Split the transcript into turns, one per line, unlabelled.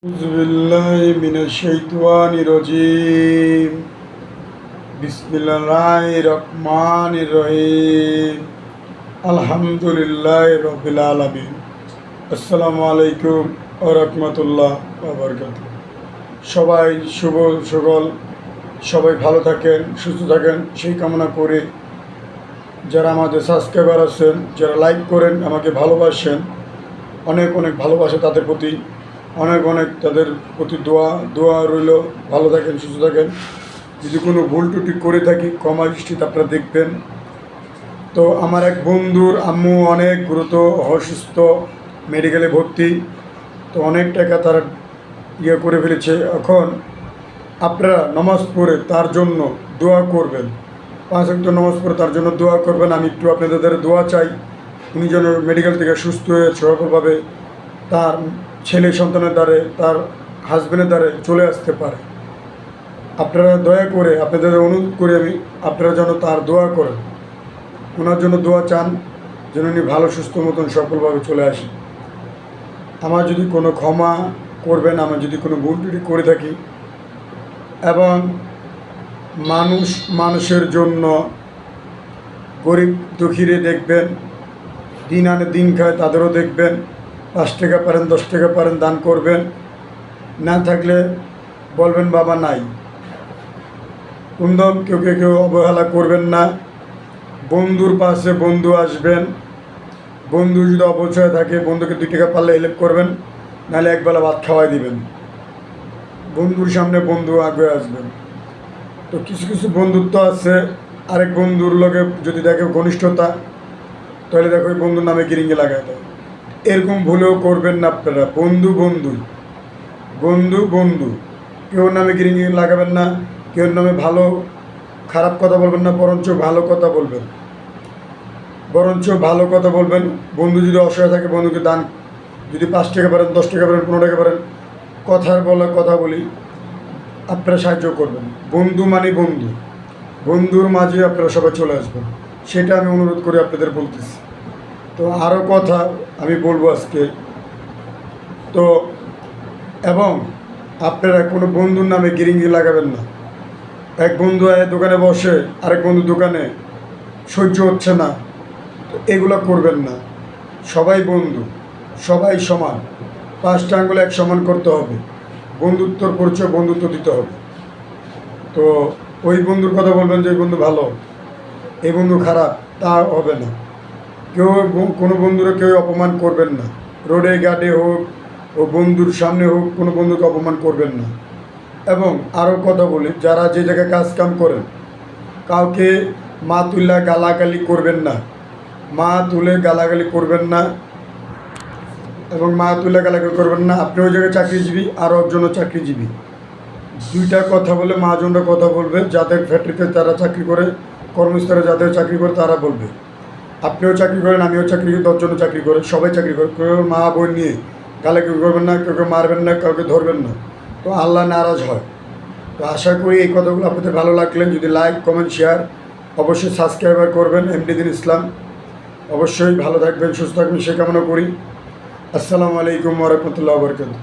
আউযুবিল্লাহি মিনাশ শাইতানির রাজীম। বিসমিল্লাহির রহমানির রহিম। আলহামদুলিল্লাহি রাব্বিল আলামিন। আসসালামু আলাইকুম ওয়া রাহমাতুল্লাহ ওয়া বারাকাতুহু। সবাই শুভ সকাল, সবাই ভালো থাকেন, সুস্থ থাকেন সেই কামনা করে যারা আমাদের সাবস্ক্রাইবার আছেন, যারা লাইক করেন, আমাকে ভালোবাসেন, অনেক অনেক ভালোবাসে তাদের প্রতি অনেক অনেক তাদের প্রতি দোয়া রইল। ভালো থাকেন, সুস্থ থাকেন। যদি কোনো ভুল ত্রুটি করে থাকি ক্ষমা দৃষ্টিতে আপনারা দেখবেন। তো আমার এক বন্ধুর আম্মু অনেক গুরুতর অসুস্থ, মেডিকেলে ভর্তি। তো অনেক টাকা তারা করে ফেলেছে। এখন আপনারা নামাজ পড়ে তার জন্য দোয়া করবেন, 5 ওয়াক্ত নামাজ পড়ে তার জন্য দোয়া করবেন। আমি একটু আপনাদের দ্বারা দোয়া চাই, উনি যেন মেডিকেল থেকে সুস্থ হয়ে সফলভাবে তার ছেলে সন্তানের দ্বারে, তার হাজব্যান্ডের দ্বারে চলে আসতে পারে। আপনারা দয়া করে আপনাদের অনুরোধ করে আমি আপনারা যেন তার দোয়া করেন, ওনার জন্য দোয়া চান যেন উনি ভালো সুস্থ মতন সফলভাবে চলে আসে। আমার যদি কোনো ক্ষমা করবেন, আমার যদি কোনো ভুল ত্রুটি করে থাকি। এবং মানুষের জন্য গরিব দুঃখীরে দেখবেন, দিন আনে দিন খায় তাদেরও দেখবেন। 5 টাকা পারেন, 10 টাকা পারেন দান করবেন। না থাকলে বলবেন বাবা নাই। কুন্দম কেউ অবহেলা করবেন না। বন্ধুর পাশে বন্ধু আসবেন। বন্ধু যদি অবচয় থাকে, বন্ধুকে 2 টাকা পারলে হেল্প করবেন, নাহলে একবেলা ভাত খাওয়াই দিবেন। বন্ধুর সামনে বন্ধু আগে আসবেন। তো কিছু কিছু বন্ধুত্ব আছে, আরেক বন্ধুর লগে যদি দেখে ঘনিষ্ঠতা, তাহলে দেখো ওই বন্ধুর নামে গিরিঙ্গে লাগায় দেয়। এরকম ভুলেও করবেন না আপনারা। বন্ধু কেউ নামে গিরিঙ্গি লাগাবেন না, কেউ নামে খারাপ কথা বলবেন না, বরঞ্চ ভালো কথা বলবেন। বন্ধু যদি অসহায় থাকে, বন্ধুকে দান, যদি 5 টাকা পারেন, 10 টাকা পারেন, 15 টাকা পারেন, কথা বলি আপনারা সাহায্য করবেন। বন্ধু মানে বন্ধুর মাঝে আপনারা সবাই চলে আসবেন, সেটা আমি অনুরোধ করে আপনাদের বলতেছি। তো আরও কথা আমি বলবো আজকে। তো এবং আপনারা কোনো বন্ধুর নামে গিরিঙ্গি লাগাবেন না। এক বন্ধু দোকানে বসে, আরেক বন্ধু দোকানে সহ্য হচ্ছে না, তো এগুলো করবেন না। সবাই বন্ধু, সবাই সমান, 5টা আঙ্গুল এক সমান করতে হবে। বন্ধুত্বর পরিচয় বন্ধুত্ব দিতে হবে। তো ওই বন্ধুর কথা বলবেন যে এই বন্ধু ভালো, এই বন্ধু খারাপ, তা হবে না। কোনো বন্ধুরা কেউ অপমান করবেন না। রোডে ঘাটে হোক ও বন্ধুর সামনে হোক, কোনো বন্ধুকে অপমান করবেন না। এবং আরও কথা বলি, যারা যে জায়গায় কাজ কাম করেন, কাউকে মা তুলে গালাগালি করবেন না। আপনি ওই জায়গায় চাকরিজীবী, আরও একজনও চাকরিজীবী। 2টা কথা বলে মহাজনরা কথা বলবে। যাদের ফ্যাক্টরিতে তারা চাকরি করে, কর্মস্থলে যাদের চাকরি করে তারা বলবে। আপনিও চাকরি করেন, আমিও চাকরি করি, 10 জনও চাকরি করে, সবাই চাকরি করে। কেউ মা বোন নিয়ে গালাগালি করবেন না, কেউ মারবেন না, কাউকে ধরবেন না, তো আল্লাহ নারাজ হয়। তো আশা করি এই কথাগুলো আপনাদের ভালো লাগলেন। যদি লাইক, কমেন্ট, শেয়ার, অবশ্যই সাবস্ক্রাইবার করবেন। এমডি দিন ইসলাম। অবশ্যই ভালো থাকবেন, সুস্থ থাকবেন সে কামনা করি। আসসালামু আলাইকুম ওয়া রাহমাতুল্লাহি ওয়া বারাকাতুহু।